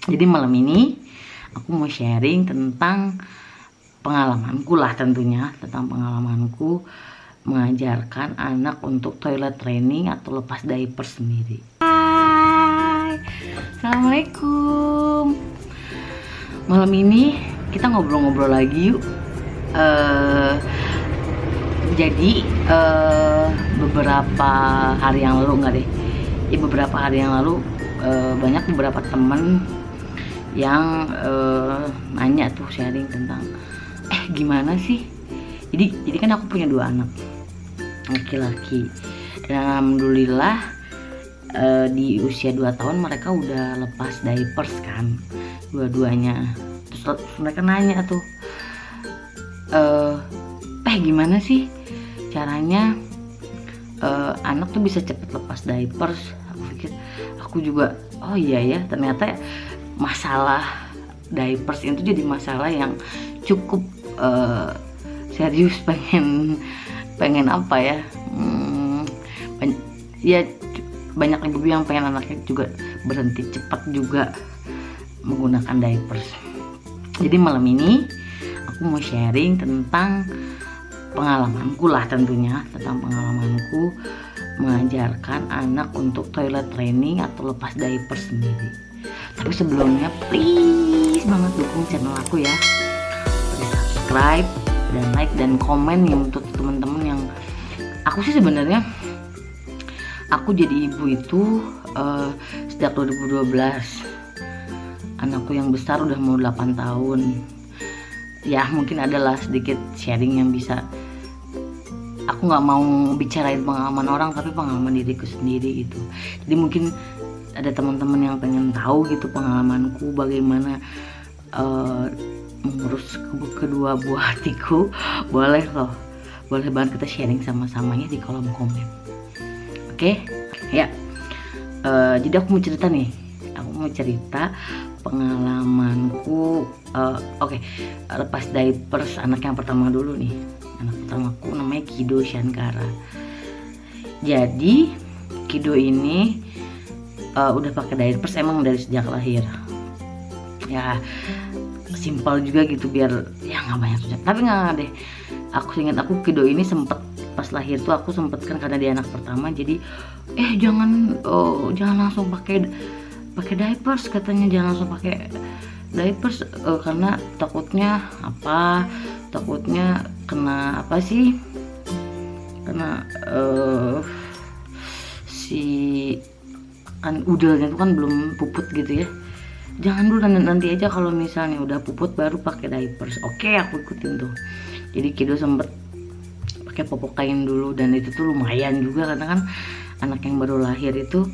Jadi malam ini aku mau sharing tentang pengalamanku lah, tentunya tentang pengalamanku mengajarkan anak untuk toilet training atau lepas diaper sendiri. Hai, assalamualaikum. Malam ini kita ngobrol-ngobrol lagi yuk. Jadi beberapa hari yang lalu beberapa hari yang lalu banyak beberapa temen yang nanya tuh, sharing tentang gimana sih, jadi kan aku punya 2 anak laki-laki, dan alhamdulillah di usia 2 tahun mereka udah lepas diapers kan, dua-duanya. Terus mereka nanya tuh, gimana sih caranya anak tuh bisa cepet lepas diapers. Aku pikir, aku juga oh iya ya, ternyata masalah diapers itu jadi masalah yang cukup serius. Pengen apa ya, banyak ibu yang pengen anaknya juga berhenti cepat juga menggunakan diapers. Jadi malam ini aku mau sharing tentang pengalamanku lah, tentunya tentang pengalamanku mengajarkan anak untuk toilet training atau lepas diaper sendiri. Tapi sebelumnya please banget dukung channel aku ya, subscribe dan like dan komen ya, untuk teman-teman yang aku sih sebenarnya aku jadi ibu itu sejak 2012. Anakku yang besar udah mau 8 tahun. Ya mungkin adalah sedikit sharing yang bisa, aku nggak mau bicarain pengalaman orang tapi pengalaman diriku sendiri gitu. Jadi mungkin ada teman-teman yang pengen tahu gitu pengalamanku bagaimana mengurus kedua buah hatiku, boleh banget kita sharing sama-sama ya di kolom komen. Oke? Ya. Jadi aku mau cerita pengalamanku. Lepas diapers anak yang pertama dulu nih. Anak pertamaku namanya Kido Shankara. Jadi Kido ini udah pakai diapers emang dari sejak lahir. Ya simpel juga gitu, biar ya nggak banyak susah. Tapi nggak deh. Ingat aku Kido ini sempet pas lahir tuh aku sempet kan, karena dia anak pertama, jadi jangan langsung pakai diapers, katanya jangan langsung pakai diapers karena takutnya kena apa sih, kena si kan udelnya itu kan belum puput gitu ya. Jangan dulu, nanti aja kalau misalnya udah puput baru pakai diapers. Oke, aku ikutin tuh. Jadi Kido sempet pakai popok kain dulu, dan itu tuh lumayan juga karena kan anak yang baru lahir itu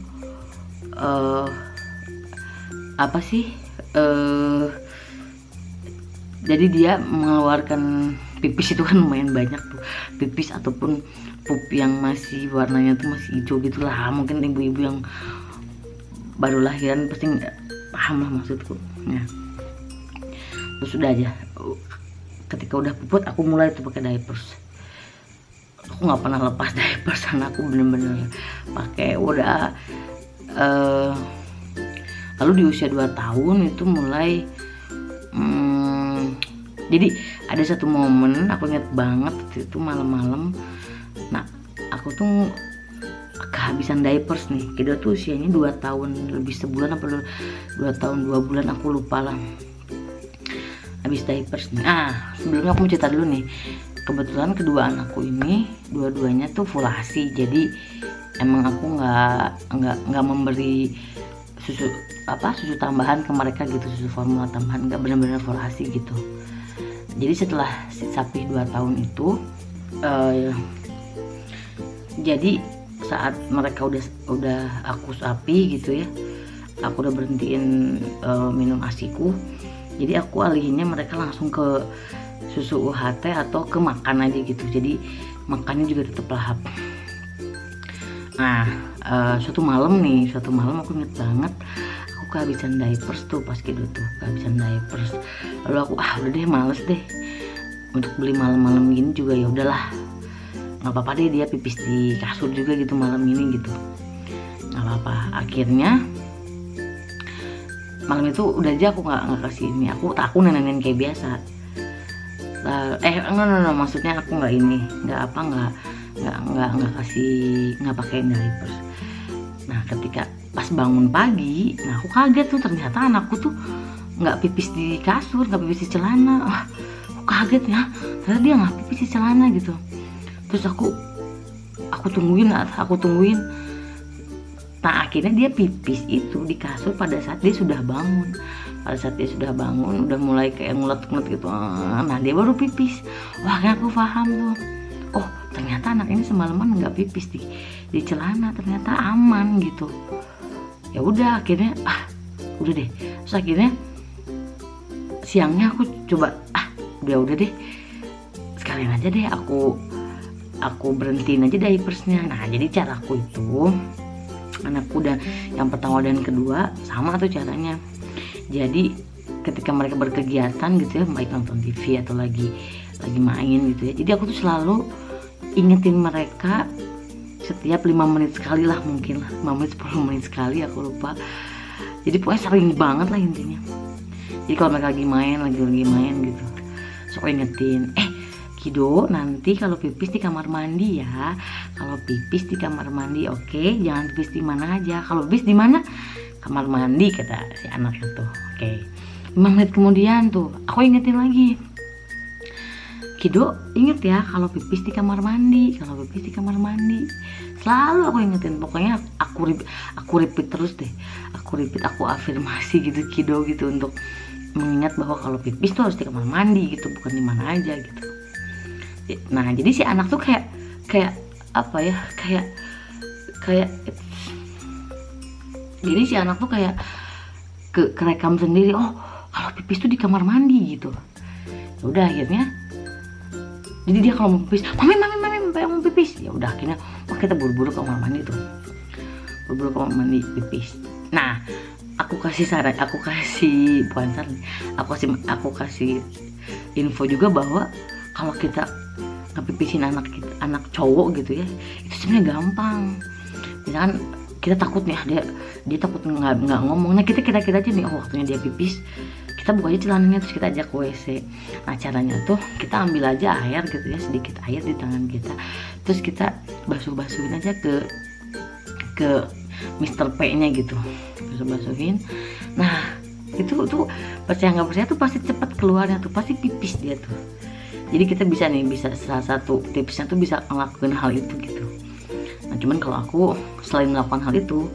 jadi dia mengeluarkan pipis itu kan lumayan banyak tuh, pipis ataupun pup yang masih warnanya tuh masih hijau gitulah. Mungkin ibu-ibu yang baru lahiran pasti nggak paham lah maksudku ya. Terus udah aja, ketika udah puput aku mulai tuh pakai diapers. Aku nggak pernah lepas diapers karena aku bener-bener pakai udah lalu di usia 2 tahun itu mulai jadi ada satu momen aku inget banget, itu malam-malam. Nah aku tuh kehabisan diapers nih. Kido tuh usianya 2 tahun lebih sebulan apa 2 tahun 2 bulan, aku lupa lah, habis diapers nih. Sebelumnya aku mau cerita dulu nih, kebetulan kedua anakku ini dua-duanya tuh full ASI, jadi emang aku nggak memberi susu tambahan ke mereka gitu, susu formula tambahan, nggak, benar-benar full ASI gitu. Jadi setelah si sapi 2 tahun itu jadi saat mereka udah aku sapi gitu ya, aku udah berhentiin minum asiku, jadi aku alihinnya mereka langsung ke susu UHT atau ke makan aja gitu. Jadi makannya juga tetap lahap. Nah suatu malam aku inget banget, aku kehabisan diapers tuh pas Kido tuh kehabisan diapers. Lalu aku udah deh, males deh untuk beli malam-malam gini juga, ya udahlah nggak apa-apa deh, dia pipis di kasur juga gitu malam ini gitu, nggak apa-apa. Akhirnya malam itu udah aja aku nggak kasih ini, aku nenek kayak biasa. No, maksudnya aku nggak ini, nggak kasih, nggak pakai diapers. Nah ketika pas bangun pagi, nah aku kaget tuh, ternyata anakku tuh nggak pipis di kasur, nggak pipis di celana. Aku kaget ya, ternyata dia nggak pipis di celana gitu. Terus aku tungguin. Nah akhirnya dia pipis itu di kasur pada saat dia sudah bangun. Udah mulai kayak ngulet-ngulet gitu. Nah dia baru pipis. Wah kan aku paham tuh. Oh ternyata anak ini semalaman nggak pipis di celana, ternyata aman gitu. Ya udah akhirnya udah deh. Terus akhirnya siangnya aku coba udah deh. Sekalian aja deh aku berhentiin aja diapersnya. Nah jadi caraku itu, anakku dan yang pertama dan kedua sama tuh caranya. Jadi ketika mereka berkegiatan gitu ya, baik nonton TV atau lagi main gitu ya, jadi aku tuh selalu ingetin mereka setiap 5 menit sekali lah, mungkin lah 5 menit 10 menit sekali, aku lupa. Jadi pokoknya sering banget lah intinya. Jadi kalau mereka lagi main gitu, so ingetin, Kido nanti kalau pipis di kamar mandi ya. Kalau pipis di kamar mandi, oke, jangan pipis di mana aja. Kalau pipis di mana? Kamar mandi, kata si anak itu. Oke. 5 menit kemudian tuh aku ingetin lagi. Kido, inget ya kalau pipis di kamar mandi. Selalu aku ingetin. Pokoknya aku repeat terus deh. Aku afirmasi gitu Kido gitu, untuk mengingat bahwa kalau pipis tuh harus di kamar mandi gitu, bukan di mana aja gitu. Nah jadi si anak tuh kayak apa ya, kayak jadi si anak tuh kayak kerekam sendiri, oh kalau pipis tuh di kamar mandi gitu. Ya udah akhirnya jadi dia kalau mau pipis, mami mau pipis, ya udah akhirnya kita buru-buru ke kamar mandi tuh, pipis. Nah aku kasih info juga bahwa kalau kita ngepipisin anak cowok gitu ya, itu sebenarnya gampang. Misalkan kita takut nih, dia takut nggak ngomong. Nah kita aja nih, waktunya dia pipis, kita buka aja celananya, terus kita ajak ke WC. Nah caranya tuh kita ambil aja air gitu ya, sedikit air di tangan kita, terus kita basuhin aja ke Mr. P-nya gitu, basuhin. Nah itu tuh percaya nggak percaya tuh pasti cepat keluarnya tuh, pasti pipis dia tuh. Jadi kita bisa salah satu tipsnya tuh bisa ngelakuin hal itu gitu. Nah cuman kalau aku selain melakukan hal itu,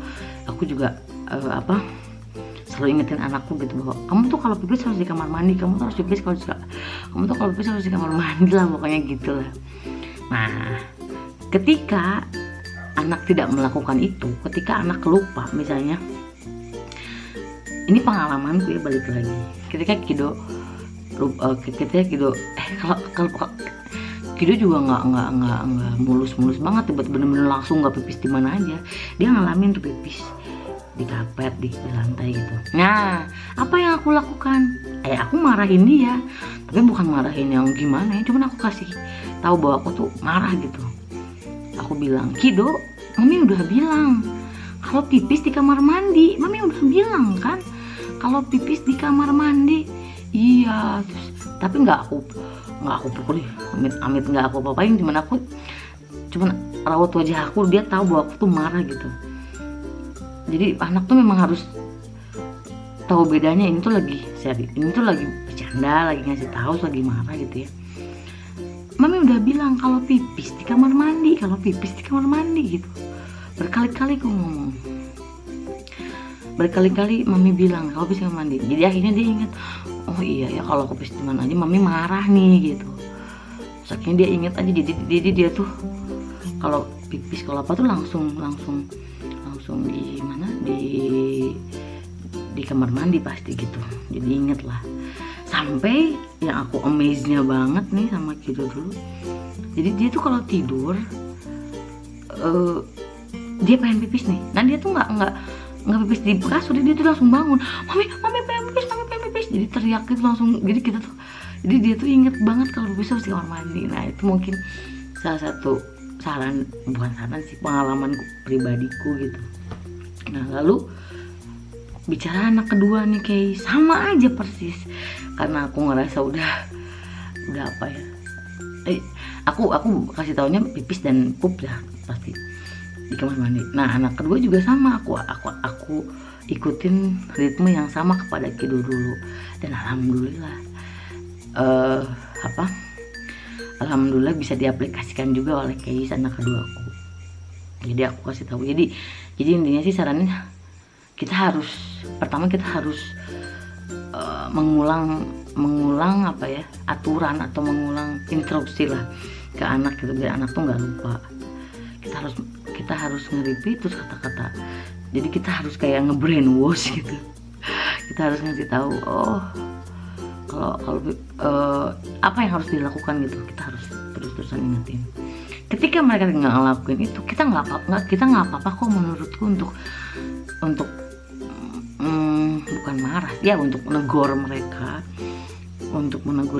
aku juga selalu ingetin anakku gitu bahwa kamu tuh kalau pipis harus di kamar mandi, kamu tuh kalau pipis harus di kamar mandi lah, pokoknya gitulah. Nah ketika anak tidak melakukan itu, ketika anak lupa misalnya, ini pengalamanku ya, balik lagi ketika Kido kalau Kido juga nggak mulus banget, bener-bener langsung nggak pipis di mana aja. Dia ngalamin tuh pipis di karpet, di lantai gitu. Nah apa yang aku lakukan? Aku marahin dia, tapi bukan marahin yang gimana ya, cuman aku kasih tahu bahwa aku tuh marah gitu. Aku bilang, Kido, mami udah bilang kalau pipis di kamar mandi, mami udah bilang kan kalau pipis di kamar mandi. Iya, tapi nggak aku pukul, amit nggak aku apa-apain, cuman rawat wajah aku, dia tahu bahwa aku tuh marah gitu. Jadi anak tuh memang harus tahu bedanya, ini tuh lagi serius, ini tuh lagi bercanda, lagi ngasih tahu, lagi marah gitu ya. Mami udah bilang kalau pipis di kamar mandi gitu. Berkali-kali aku ngomong, mami bilang kalau pipis di kamar mandi. Jadi akhirnya dia ingat, oh iya ya kalau pipis di mana aja mami marah nih gitu. Terus akhirnya dia ingat aja, jadi dia tuh kalau pipis kalau apa tuh langsung di mana, di kamar mandi pasti gitu. Jadi inget lah. Sampai yang aku amaze-nya banget nih sama Kido dulu, jadi dia tuh kalau tidur dia pengen pipis nih. Nah dia tuh nggak pipis di kasur, dia tuh langsung bangun, mami pengen pipis, jadi teriak gitu langsung. Jadi dia tuh inget banget kalau pipis harus di kamar mandi. Nah itu mungkin salah satu bukan saran sih, pengalaman pribadiku gitu. Nah lalu bicara anak kedua nih kayak sama aja persis, karena aku ngerasa udah apa ya, aku kasih taunya pipis dan pup ya pasti di kamar mandi. Nah anak kedua juga sama, aku ikutin ritme yang sama kepada Kido dulu, dan alhamdulillah alhamdulillah bisa diaplikasikan juga oleh Keis anak kedua aku. Jadi aku kasih tahu, jadi intinya sih sarannya pertama kita harus mengulang apa ya, aturan atau mengulang instruksi lah ke anak gitu, biar anak tuh nggak lupa. Kita harus nge-repeat terus kata-kata, jadi kita harus kayak nge-brainwash gitu. Kita harus ngasih tahu, oh kalau apa yang harus dilakukan gitu, kita harus terus-terusan ingetin. Ketika mereka nggak ngelakuin itu, kita nggak apa-apa kok menurutku untuk bukan marah ya, untuk menegur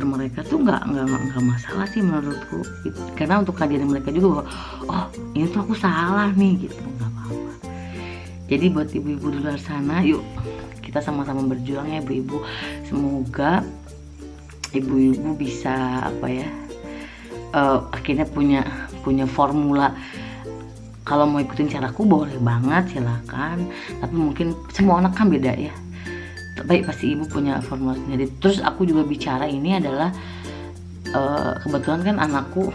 mereka tuh nggak masalah sih menurutku gitu. Karena untuk kajian mereka juga bahwa oh ini tuh aku salah nih gitu, nggak apa-apa. Jadi buat ibu-ibu di luar sana, yuk kita sama-sama berjuang ya ibu-ibu. Semoga ibu-ibu bisa apa ya, akhirnya punya formula. Kalau mau ikutin caraku boleh banget, silakan. Tapi mungkin semua anak kan beda ya. Baik, pasti ibu punya formula sendiri. Terus aku juga bicara ini adalah kebetulan kan anakku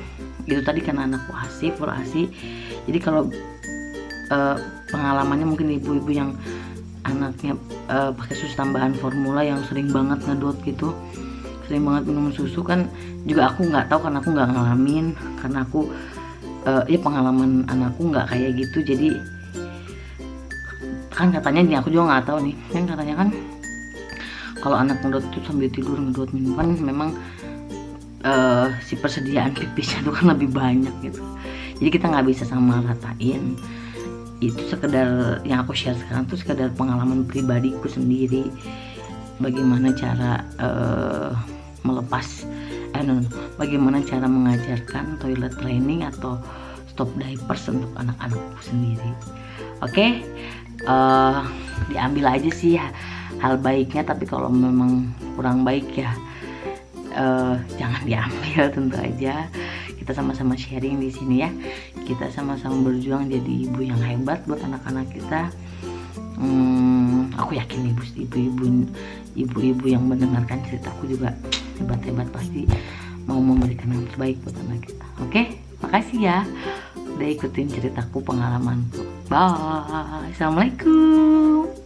itu tadi, kan anakku ASI. Jadi kalau pengalamannya mungkin ibu-ibu yang anaknya pakai susu tambahan formula yang sering banget ngedot gitu, sering banget minum susu kan, juga aku nggak tahu karena aku nggak ngalamin, karena aku ya pengalaman anakku nggak kayak gitu. Jadi kan katanya nih, aku juga nggak tahu nih, kan katanya kan kalau anak ngedot itu sambil tidur ngedot minum kan memang si persediaan pipisnya itu kan lebih banyak gitu. Jadi kita nggak bisa sama ratain. Itu sekedar yang aku share sekarang tuh sekedar pengalaman pribadiku sendiri, bagaimana cara bagaimana cara mengajarkan toilet training atau stop diapers untuk anak-anakku sendiri. Oke, diambil aja sih hal baiknya, tapi kalau memang kurang baik ya jangan diambil, tentu aja. Kita sama-sama sharing di sini ya. Kita sama-sama berjuang jadi ibu yang hebat buat anak-anak kita. Aku yakin ibu-ibu yang mendengarkan ceritaku juga hebat-hebat, pasti mau memberikan yang terbaik buat anak kita. Oke, makasih ya udah ikutin ceritaku, pengalamanku. Bye, assalamualaikum.